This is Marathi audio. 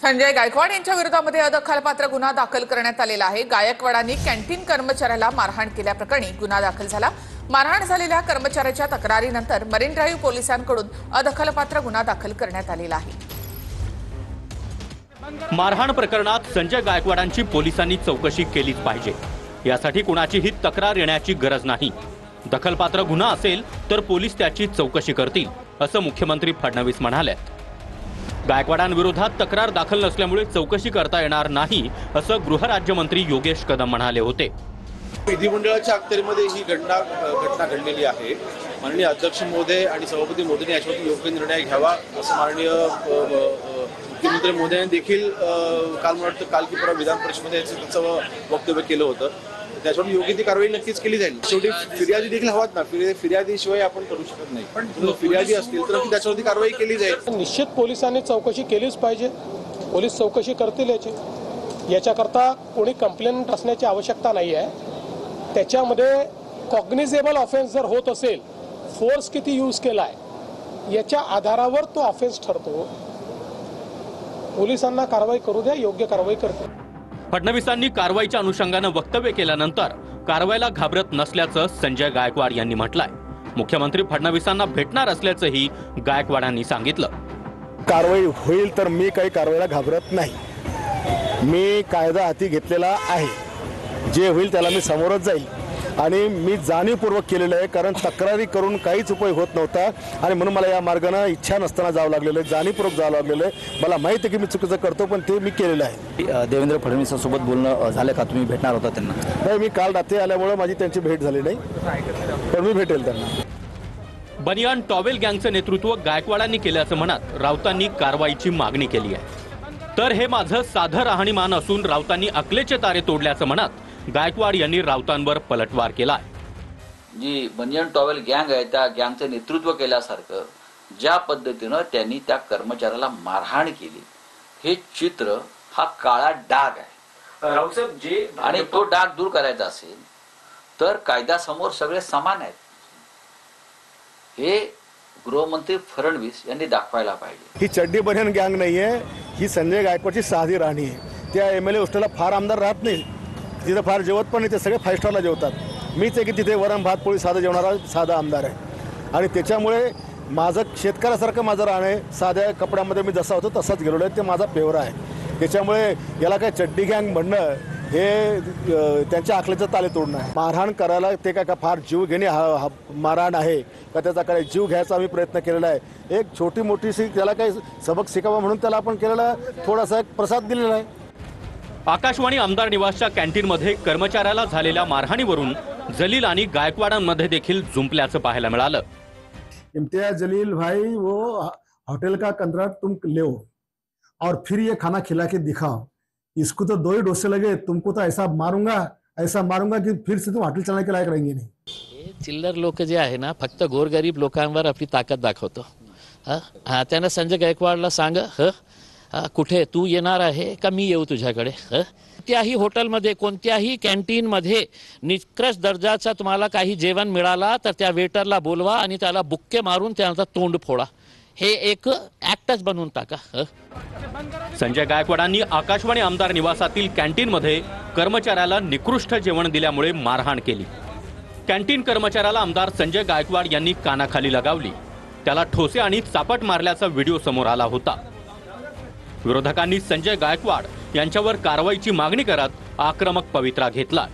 संजय गायकवाड यांच्या विरोधामध्ये अदखलपात्र गुन्हा दाखल करण्यात आलेला आहे। गायकवाडांनी कॅन्टीन कर्मचाऱ्याला मारहाण केल्याप्रकरणी गुन्हा दाखल झाला। मारहाण झालेल्या कर्मचाऱ्याच्या तक्रारीनंतर मरीन ड्राईव्ह पोलिसांकडून अदखलपात्र गुन्हा दाखल करण्यात आलेला आहे। मारहाण प्रकरणात संजय गायकवाडांची पोलिसांनी चौकशी केलीच पाहिजे। यासाठी कुणाचीही तक्रार येण्याची गरज नाही। दखलपात्र गुन्हा असेल तर पोलीस त्याची चौकशी करतील, असं मुख्यमंत्री फडणवीस म्हणाले। गायकवाडांविरोधात तक्रार दाखल नसल्यामुळे चौकशी करता येणार नाही, असं गृहराज्यमंत्री योगेश कदम म्हणाले होते। विधिमंडळाच्या अखत्यारीमध्ये ही घटना घडलेली आहे। माननीय अध्यक्ष महोदय आणि सभापती महोदयांनी याच्यावर योग्य निर्णय घ्यावा, असं माननीय मुख्यमंत्री महोदयांनी देखील काल काल की परवा विधान परिषदेमध्ये त्याचं वक्तव्य केलं होतं। त्याच्यावर योग्य ती कारवाई नक्कीच केली जाईल। शेवटी फिर्यादी देखील हवात ना, फिर्यादीशिवाय आपण करू शकत नाही, पण फिर्यादी असतील तर त्याच्यावरती कारवाई केली जाईल। निश्चित पोलिसांनी चौकशी केलीच पाहिजे। पोलीस चौकशी करतील याच्याकरता कोणी कंप्लेंट असण्याची आवश्यकता नाही आहे। त्याच्यामध्ये कॉग्निझेबल ऑफेन्स जर होत असेल, फोर्स किती यूज केलाय याच्या आधारावर तो ऑफेन्स ठरतो। पोलिसांना कारवाई करू द्या, योग्य कारवाई करतील। फडणवीसांनी कारवाईच्या अनुषंगानं वक्तव्य केल्यानंतर कारवाईला घाबरत नसल्याचं संजय गायकवाड यांनी म्हटलंय। मुख्यमंत्री फडणवीसांना भेटणार असल्याचंही गायकवाडांनी सांगितलं। कारवाई होईल तर मी काही कारवाईला घाबरत नाही। मी कायदा हाती घेतलेला आहे। जे होईल त्याला मी सामोरच जाईल आणि मी जाणीवपूर्वक केलेलं आहे, कारण तक्रारी करून काहीच उपयोग होत नव्हता आणि म्हणून मला या मार्गाने इच्छा नसताना जावं लागलेलं आहे, जाणीवपूर्वक जावं लागलेलं आहे। मला माहिती आहे की मी चुकीचं करतो, पण ते मी केलेलं आहे। देवेंद्र फडणवीसांसोबत बोलणं झालं का? तुम्ही भेटणार होता त्यांना? नाही, मी काल रात्री आल्यामुळे माझी त्यांची भेट झाली नाही, पण मी भेटेल त्यांना। बनियान टॉवेल गँगचं नेतृत्व गायकवाडांनी केल्याचं म्हणत राऊतांनी कारवाईची मागणी केली आहे। तर हे माझं साधं राहणीमान असून राऊतांनी अकलेचे तारे तोडल्याचं म्हणत गायकवाड यांनी राऊतांवर पलटवार केलाय। जी बनियान टॉवेल गँग आहे त्या गँगचं नेतृत्व केल्यासारखं ज्या पद्धतीनं त्यांनी त्या कर्मचाऱ्याला मारहाण केली, हे चित्र हा काळा डाग आहे। राऊसाहेब जे आणि तो डाग दूर करायचा असेल तर कायद्यासमोर सगळे समान आहेत, हे गृहमंत्री फडणवीस यांनी दाखवायला पाहिजे। ही चड्डी बनियान गँग नाहीये, ही संजय गायकवाडची साधी राणी आहे। त्या एमएलए हॉस्टेलला फार आमदार राहत नाही, तिथं फार जेवत पण नाही, ते सगळे 5 स्टारला जेवतात। मीच आहे की तिथे वरण भात पोळी साधं जेवणारा साधा आमदार आहे आणि त्याच्यामुळे माझं शेतकऱ्यासारखं माझं राहणं आहे। साध्या कपड्यामध्ये मी जसा होतो तसाच गेलेलो आहे, ते माझा फेवरा आहे। त्याच्यामुळे याला काय चड्डी गँग म्हणणं हे त्यांच्या आखलेचं ताले तोडणं आहे। मारहाण करायला ते काय का फार जीव घेणे मारहाण आहे का? त्याचा काय जीव घ्यायचा आम्ही प्रयत्न केलेला आहे। एक छोटी मोठीशी त्याला काही सबक शिकावा म्हणून त्याला आपण केलेला थोडासा एक प्रसाद दिलेला आहे। आकाशवाणी आमदार निवासच्या कॅन्टीनमध्ये कर्मचाऱ्याला झालेल्या मारहाणीवरून जलील आणि गायकवाडांमध्ये देखील जुंपल्याचं पाहायला मिळालं। इम्तियाज जलील भाई, वो होटल का कंट्रैक्ट तुम लो और फिर ये खाना खिला के दिखाओ। इसको तो 2 ही डोसे लगे, तुमको तो ऐसा मारूंगा कि फिर से तुम हॉटेल चलाने के लायक रहेंगे नहीं। चिल्लर लोक जे आहे ना, फक्त गोरगरीब लोकांवर आपली ताकद दाखवतो। त्यानं संजय गायकवाडला सांग, कुठे तू येणार आहे का मी येऊ तुझ्याकडे? कोणत्याही हॉटेलमध्ये कोणत्याही कॅन्टीनमध्ये निकृष्ट दर्जाचा तुम्हाला काही जेवण मिळाला तर त्या वेटरला बोलवा आणि त्याला बुक्के मारून त्यानंतर तोंड फोडा। हे एक ऍक्टच बनवून टाका। संजय गायकवाडांनी आकाशवाणी आमदार निवासातील कॅन्टीनमध्ये कर्मचाऱ्याला निकृष्ट जेवण दिल्यामुळे मारहाण केली। कॅन्टीन कर्मचाऱ्याला आमदार संजय गायकवाड यांनी कानाखाली लगावली, त्याला ठोसे आणि चापट मारल्याचा व्हिडिओ समोर आला होता। विरोधकांनी संजय गायकवाड यांच्यावर कारवाईची मागणी करत आक्रमक पवित्रा घेतला।